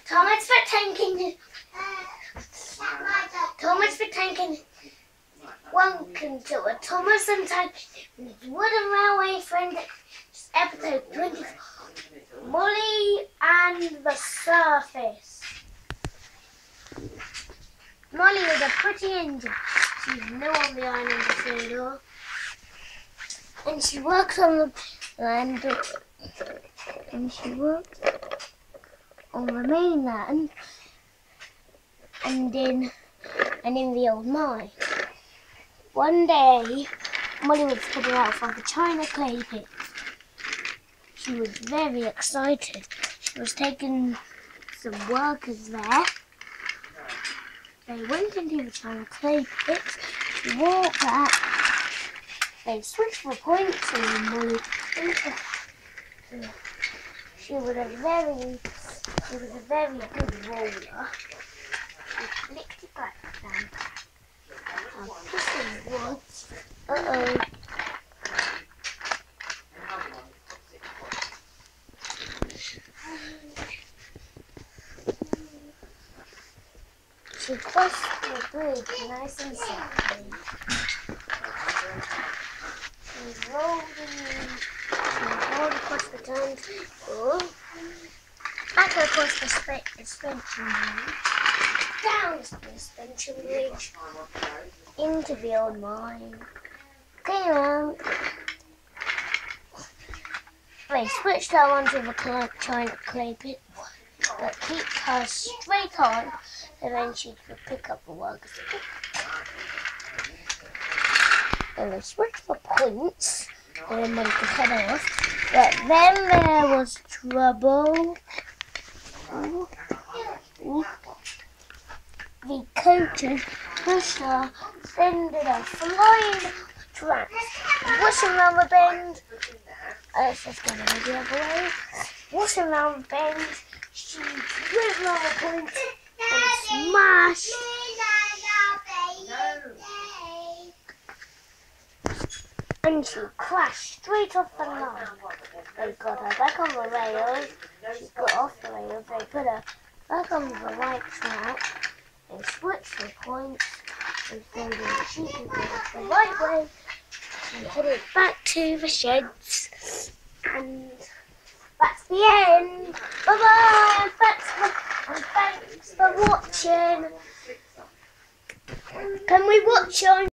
Thomas for tanking one contour. Thomas and his wooden railway friend. Episode 24. Molly and the surface. Molly is a pretty engine. She's new on the island of Theodore. And she works on the land. And she works on the mainland. And in the old mine. One day, Molly was putting out from the China clay pit. She was very excited. She was taking some workers there. They went into the China clay pit. She walked back. They switched for points and Molly. She was a very good roller. She flicked it back down. I'll put some woods. Uh-oh. She crossed the bridge nice and softly. She rolled across the turnstile, back across the suspension bridge, down the suspension bridge, into the old mine, came out. They switched her onto the China clay pit, but kept her straight on, and then she could pick up the workers. And they switched for points, and then Molly could head off. But then there was trouble. The coaches pushed her, sending her flying tracks, whooshing around the bend. Let's just go the other way. Whooshing around the bend, she went around the point and smashed. And she crashed straight off the line. They got her back on the rails. She got off the rails. They put her back on the right track. They switched the points. And so that she could go the right way and put it back to the sheds. And that's the end. Bye bye. Thanks for watching. Can we watch on?